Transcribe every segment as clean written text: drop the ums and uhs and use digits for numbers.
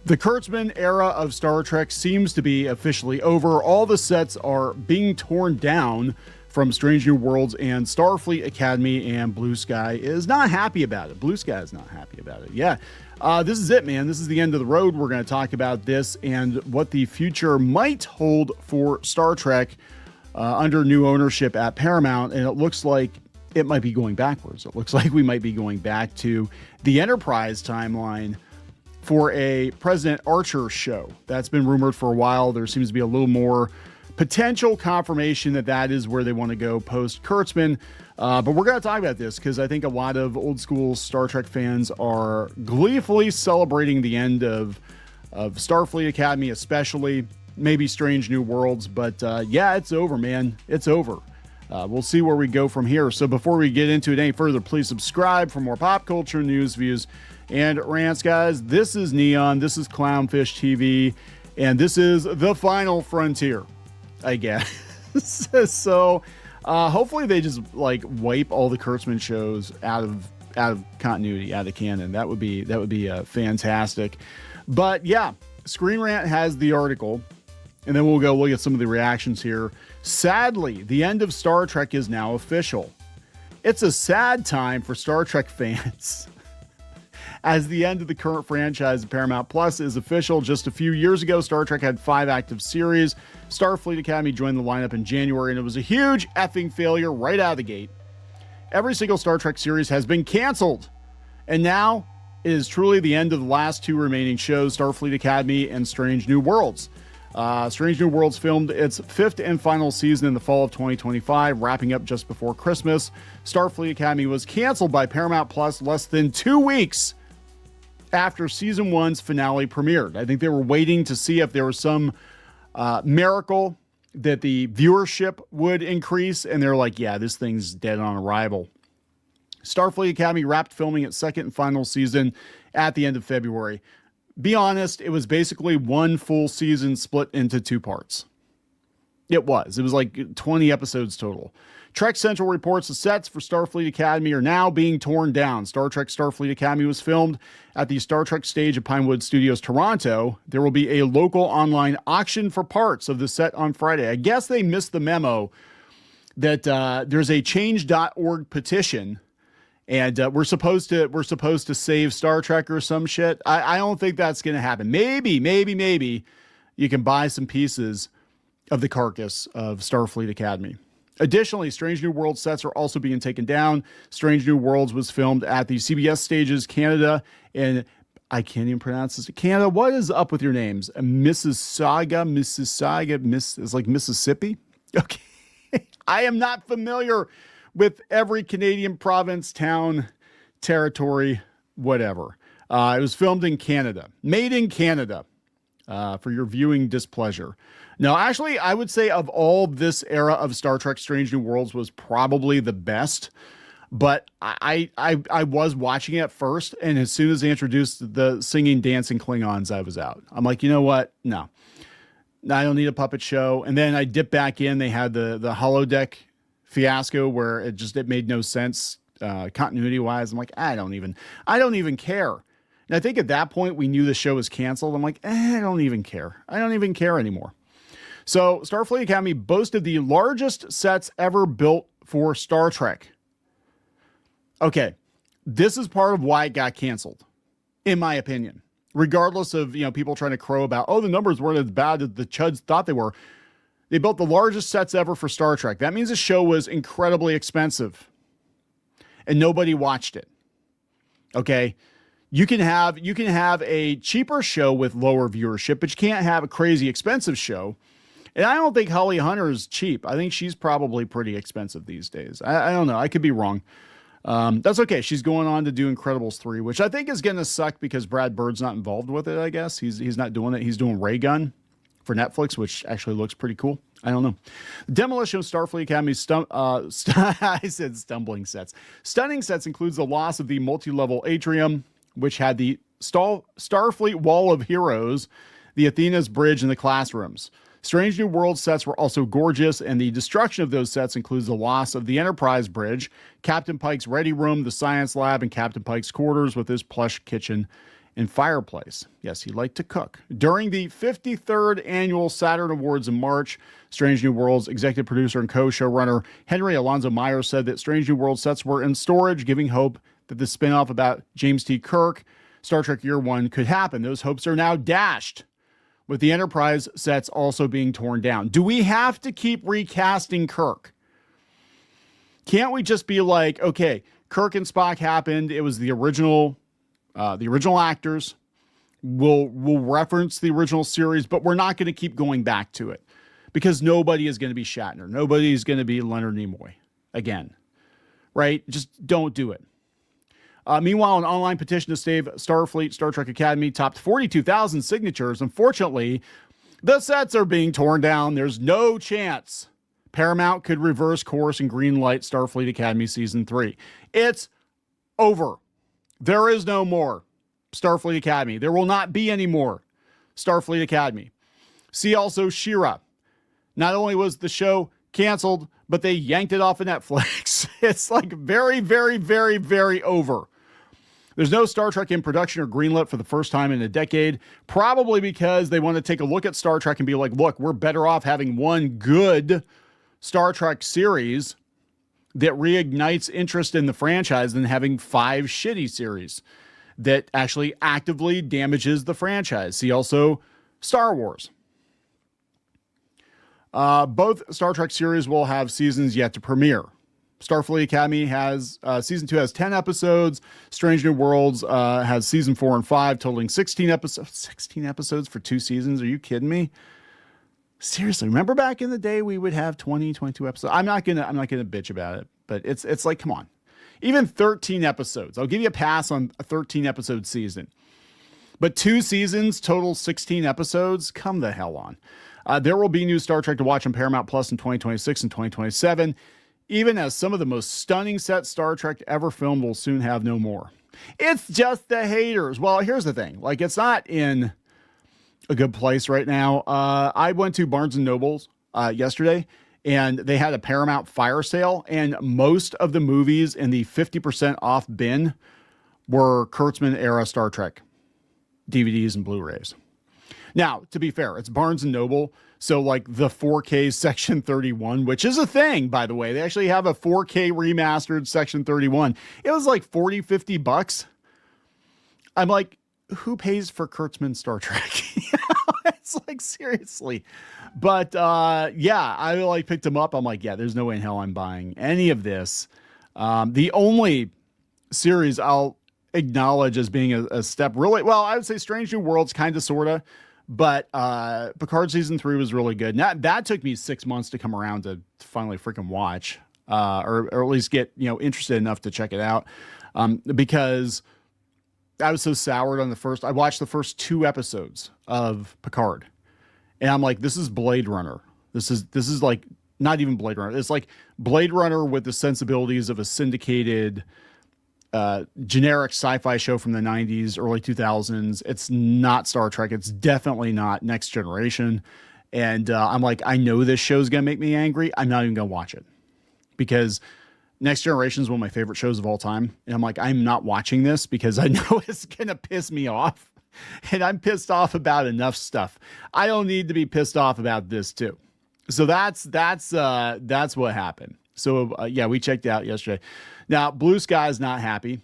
The Kurtzman era of Star Trek seems to be officially over. All the sets are being torn down from Strange New Worlds, and Starfleet Academy and Bluesky is not happy about it. Bluesky is not happy about it. Yeah, this is it, man. This is the end of the road. We're going to talk about this and what the future might hold for Star Trek under new ownership at Paramount, and it looks like it might be going backwards. It looks like we might be going back to the Enterprise timeline for a President Archer show. That's been rumored for a while. There seems to be a little more potential confirmation that that is where they want to go post Kurtzman. But we're going to talk about this because I think a lot of old school Star Trek fans are gleefully celebrating the end of Starfleet Academy, especially maybe Strange New Worlds. But yeah, it's over, man. It's over. We'll see where we go from here. So before we get into it any further, please subscribe for more pop culture news, views, and rants, guys. This is Kneon, this is CLOWNFISH TV, and this is the final frontier, I guess. So hopefully they just like wipe all the Kurtzman shows out of continuity, out of canon. That would be fantastic. But yeah, Screen Rant has the article, and then we'll go look at some of the reactions here. Sadly, the end of Star Trek is now official. It's a sad time for Star Trek fans, as the end of the current franchise of Paramount Plus is official. Just a few years ago, Star Trek had 5 active series. Starfleet Academy joined the lineup in January, and it was a huge effing failure right out of the gate. Every single Star Trek series has been canceled, and now it is truly the end of the last 2 remaining shows, Starfleet Academy and Strange New Worlds. Strange New Worlds filmed its 5th and final season in the fall of 2025, wrapping up just before Christmas. Starfleet Academy was canceled by Paramount Plus less than 2 weeks after season 1's finale premiered. I think they were waiting to see if there was some miracle that the viewership would increase, and they're like, yeah, this thing's dead on arrival. Starfleet Academy wrapped filming its 2nd and final season at the end of February. Be honest, it was basically one full season split into 2 parts. It was like 20 episodes total. Trek Central reports the sets for Starfleet Academy are now being torn down. Star Trek Starfleet Academy was filmed at the Star Trek stage at Pinewood Studios, Toronto. There will be a local online auction for parts of the set on Friday. I guess they missed the memo that there's a change.org petition, and we're supposed to save Star Trek or some shit. I don't think that's going to happen. Maybe you can buy some pieces of the carcass of Starfleet Academy. Additionally, Strange New Worlds sets are also being taken down. Strange New Worlds was filmed at the CBS stages, Canada, and I can't even pronounce this. Canada, what is up with your names? Mississauga, it's like Mississippi? Okay. I am not familiar with every Canadian province, town, territory, whatever. It was filmed in Canada, made in Canada, for your viewing displeasure. No, actually, I would say of all this era of Star Trek, Strange New Worlds was probably the best. But I was watching it first, and as soon as they introduced the singing, dancing Klingons, I was out. I'm like, you know what? No, I don't need a puppet show. And then I dipped back in. They had the holodeck fiasco where it made no sense continuity wise. I'm like, I don't even care. And I think at that point we knew the show was canceled. I'm like, I don't even care. I don't even care anymore. So Starfleet Academy boasted the largest sets ever built for Star Trek. Okay, this is part of why it got canceled, in my opinion. Regardless of, people trying to crow about, the numbers weren't as bad as the chuds thought they were. They built the largest sets ever for Star Trek. That means the show was incredibly expensive, and nobody watched it. Okay, you can have a cheaper show with lower viewership, but you can't have a crazy expensive show. And I don't think Holly Hunter is cheap. I think she's probably pretty expensive these days. I don't know. I could be wrong. That's okay. She's going on to do Incredibles 3, which I think is going to suck because Brad Bird's not involved with it, I guess. He's not doing it. He's doing Ray Gun for Netflix, which actually looks pretty cool. I don't know. Demolition of Starfleet Academy, I said stumbling sets. Stunning sets includes the loss of the multi-level atrium, which had the Starfleet Wall of Heroes, the Athena's Bridge, and the classrooms. Strange New World sets were also gorgeous, and the destruction of those sets includes the loss of the Enterprise Bridge, Captain Pike's ready room, the science lab, and Captain Pike's quarters with his plush kitchen and fireplace. Yes, he liked to cook. During the 53rd annual Saturn Awards in March, Strange New Worlds executive producer and co-showrunner Henry Alonzo Myers said that Strange New Worlds sets were in storage, giving hope that the spinoff about James T. Kirk, Star Trek Year One, could happen. Those hopes are now dashed, with the Enterprise sets also being torn down. Do we have to keep recasting Kirk? Can't we just be like, okay, Kirk and Spock happened. It was the original actors. We'll reference the original series, but we're not going to keep going back to it because nobody is going to be Shatner. Nobody is going to be Leonard Nimoy again, right? Just don't do it. Meanwhile, an online petition to save Starfleet Star Trek Academy topped 42,000 signatures. Unfortunately, the sets are being torn down. There's no chance Paramount could reverse course and greenlight Starfleet Academy Season 3. It's over. There is no more Starfleet Academy. There will not be any more Starfleet Academy. See also She-Ra. Not only was the show canceled, but they yanked it off of Netflix. It's like very, very, very, very over. There's no Star Trek in production or greenlit for the first time in a decade, probably because they want to take a look at Star Trek and be like, look, we're better off having one good Star Trek series that reignites interest in the franchise than having 5 shitty series that actually actively damages the franchise. See also Star Wars. Both Star Trek series will have seasons yet to premiere. Starfleet Academy has season 2 has 10 episodes. Strange New Worlds has season 4 and 5, totaling 16 episodes. 16 episodes for 2 seasons? Are you kidding me? Seriously, remember back in the day we would have 20, 22 episodes. I'm not gonna bitch about it, but it's like, come on. Even 13 episodes. I'll give you a pass on a 13 episode season. But 2 seasons, total 16 episodes. Come the hell on. There will be new Star Trek to watch on Paramount Plus in 2026 and 2027. Even as some of the most stunning set Star Trek ever filmed will soon have no more. It's just the haters. Well, here's the thing. Like, it's not in a good place right now. I went to Barnes & Noble's yesterday, and they had a Paramount fire sale, and most of the movies in the 50% off bin were Kurtzman era Star Trek DVDs and Blu-rays. Now, to be fair, it's Barnes & Noble, so like the 4K Section 31, which is a thing, by the way. They actually have a 4K remastered Section 31. It was like $40-50. I'm like, who pays for Kurtzman Star Trek? It's like, seriously. But yeah, I like picked them up. I'm like, yeah, there's no way in hell I'm buying any of this. The only series I'll acknowledge as being a step really, well, I would say Strange New Worlds, kind of, sort of. But Picard season 3 was really good. Now, that took me 6 months to come around to finally freaking watch, or at least get, interested enough to check it out. Because I was so soured on I watched the first 2 episodes of Picard, and I'm like, this is Blade Runner. This is like not even Blade Runner. It's like Blade Runner with the sensibilities of a syndicated, generic sci-fi show from the 90s, early 2000s. It's not Star Trek. It's definitely not Next Generation. And I'm like, I know this show's going to make me angry. I'm not even going to watch it because Next Generation is one of my favorite shows of all time. And I'm like, I'm not watching this because I know it's going to piss me off. And I'm pissed off about enough stuff. I don't need to be pissed off about this too. So that's what happened. So yeah, we checked out yesterday. Now, Bluesky is not happy.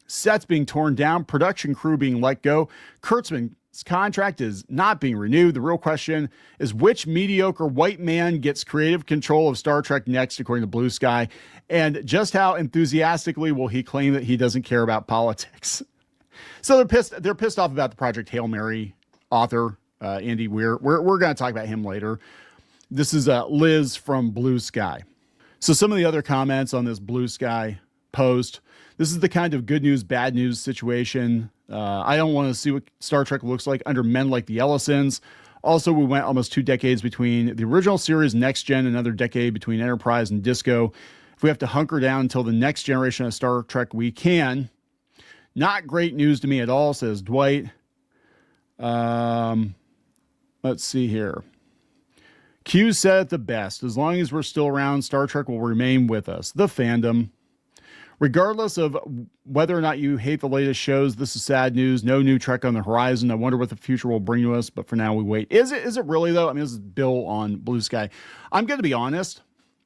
Sets being torn down, production crew being let go. Kurtzman's contract is not being renewed. The real question is which mediocre white man gets creative control of Star Trek next, according to Bluesky, and just how enthusiastically will he claim that he doesn't care about politics? So they're pissed off about the Project Hail Mary author, Andy Weir. We're going to talk about him later. This is Liz from Bluesky. So some of the other comments on this Bluesky post. This is the kind of good news, bad news situation. I don't want to see what Star Trek looks like under men like the Ellisons. Also, we went almost 2 decades between the original series, Next Gen, another decade between Enterprise and Disco. If we have to hunker down until the next generation of Star Trek, we can. Not great news to me at all, says Dwight. Let's see here. Q said it the best. As long as we're still around, Star Trek will remain with us. The fandom. Regardless of whether or not you hate the latest shows, this is sad news. No new Trek on the horizon. I wonder what the future will bring to us, but for now we wait. Is it really though? I mean, this is Bill on Bluesky. I'm going to be honest.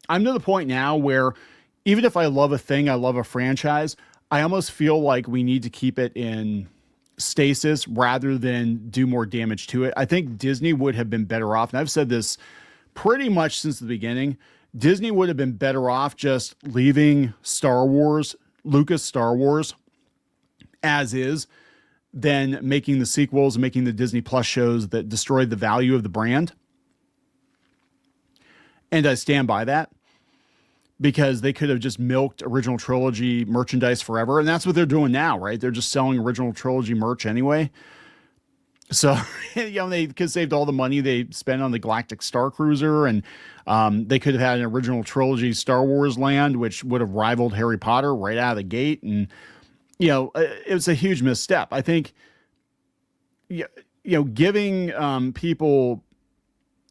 I'm to the point now where even if I love a thing, I love a franchise, I almost feel like we need to keep it in stasis rather than do more damage to it. I think Disney would have been better off, and I've said this pretty much since the beginning, Disney would have been better off just leaving Star Wars, Lucas Star Wars, as is, than making the sequels and making the Disney Plus shows that destroyed the value of the brand. And I stand by that, because they could have just milked original trilogy merchandise forever. And that's what they're doing now, right? They're just selling original trilogy merch anyway. So, they could have saved all the money they spent on the Galactic Star Cruiser, and they could have had an original trilogy Star Wars land, which would have rivaled Harry Potter right out of the gate. And, it was a huge misstep. I think, giving people,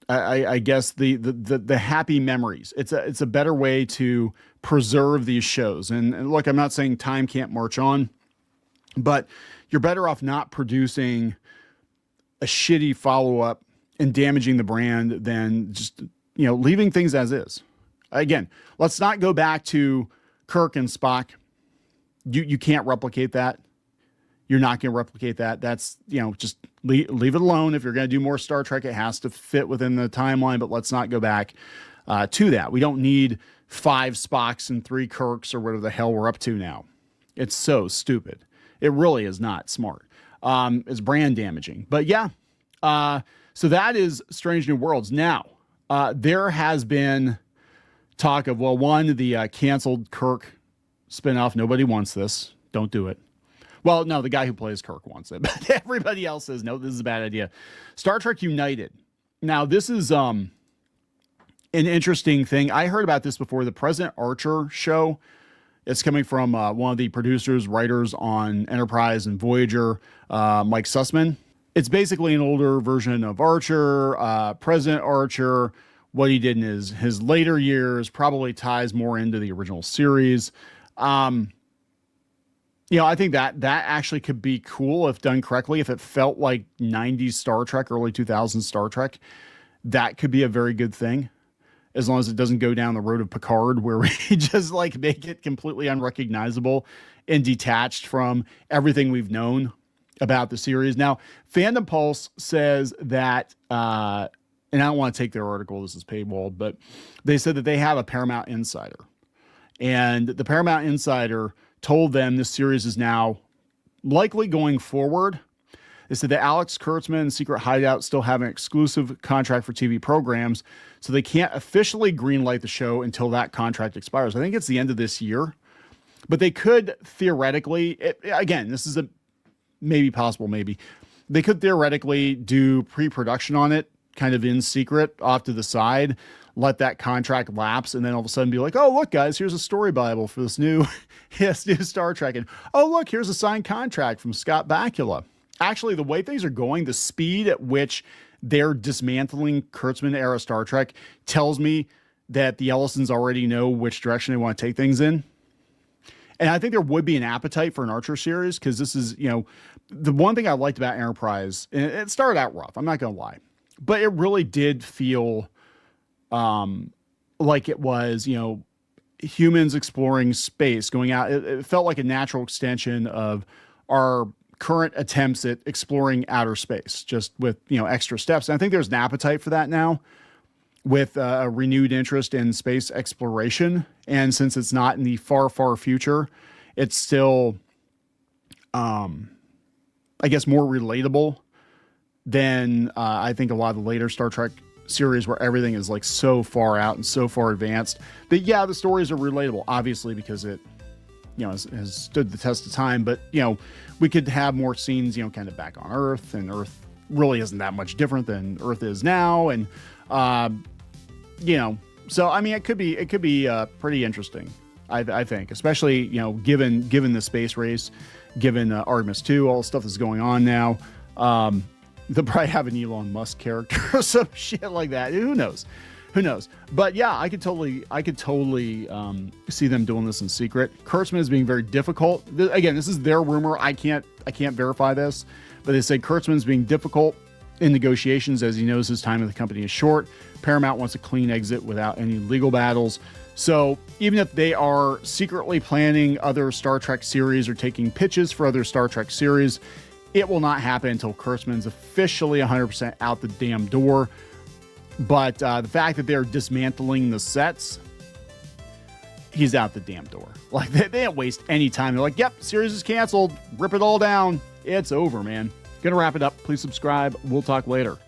I guess the happy memories. It's a better way to preserve these shows. And look, I'm not saying time can't march on, but you're better off not producing a shitty follow-up and damaging the brand than just, leaving things as is. Again, let's not go back to Kirk and Spock. You can't replicate that. You're not going to replicate that. That's, just leave it alone. If you're going to do more Star Trek, it has to fit within the timeline, but let's not go back to that. We don't need 5 Spocks and 3 Kirks or whatever the hell we're up to now. It's so stupid. It really is not smart. It's brand damaging. But yeah, so that is Strange New Worlds. Now, there has been talk of, the canceled Kirk spinoff. Nobody wants this. Don't do it. Well, no, the guy who plays Kirk wants it, but everybody else says, no, this is a bad idea. Star Trek United. Now, this is an interesting thing. I heard about this before. The President Archer show. It's coming from one of the producers, writers on Enterprise and Voyager, Mike Sussman. It's basically an older version of Archer. President Archer, what he did in his later years probably ties more into the original series. I think that actually could be cool if done correctly. If it felt like 90s Star Trek, early 2000s Star Trek, that could be a very good thing. As long as it doesn't go down the road of Picard, where we just make it completely unrecognizable and detached from everything we've known about the series. Now, Fandom Pulse says that, and I don't want to take their article, this is paywalled, but they said that they have a Paramount insider. And the Paramount insider told them this series is now likely going forward. They said that Alex Kurtzman and Secret Hideout still have an exclusive contract for TV programs, so they can't officially greenlight the show until that contract expires. I think it's the end of this year, but they could theoretically, again, this is a maybe possible, maybe they could theoretically do pre-production on it, kind of in secret off to the side, let that contract lapse, and then all of a sudden be like, oh, look, guys, here's a story Bible for this new Star Trek. And oh, look, here's a signed contract from Scott Bakula. Actually, the way things are going, the speed at which they're dismantling Kurtzman era Star Trek tells me that the Ellisons already know which direction they want to take things in. And I think there would be an appetite for an Archer series, because this is, the one thing I liked about Enterprise, and it started out rough, I'm not going to lie, but it really did feel like it was, humans exploring space, going out. It felt like a natural extension of our current attempts at exploring outer space, just with, extra steps. And I think there's an appetite for that now, with a renewed interest in space exploration. And since it's not in the far, far future, it's still, I guess, more relatable than I think a lot of the later Star Trek series, where everything is so far out and so far advanced that, yeah, the stories are relatable, obviously, because it, has stood the test of time. But, we could have more scenes, kind of back on Earth, and Earth really isn't that much different than Earth is now. And, so, I mean, it could be pretty interesting, I think, especially, given the space race, given Artemis 2, all the stuff that's going on now. They'll probably have an Elon Musk character or some shit like that. Who knows? Who knows? But yeah, I could totally see them doing this in secret. Kurtzman is being very difficult. Again, this is their rumor. I can't verify this, but they say Kurtzman's being difficult in negotiations as he knows his time in the company is short. Paramount wants a clean exit without any legal battles. So even if they are secretly planning other Star Trek series or taking pitches for other Star Trek series, it will not happen until Kurtzman's officially 100% out the damn door. But the fact that they're dismantling the sets, he's out the damn door. Like, they didn't waste any time. They're like, yep, series is canceled. Rip it all down. It's over, man. Gonna wrap it up. Please subscribe. We'll talk later.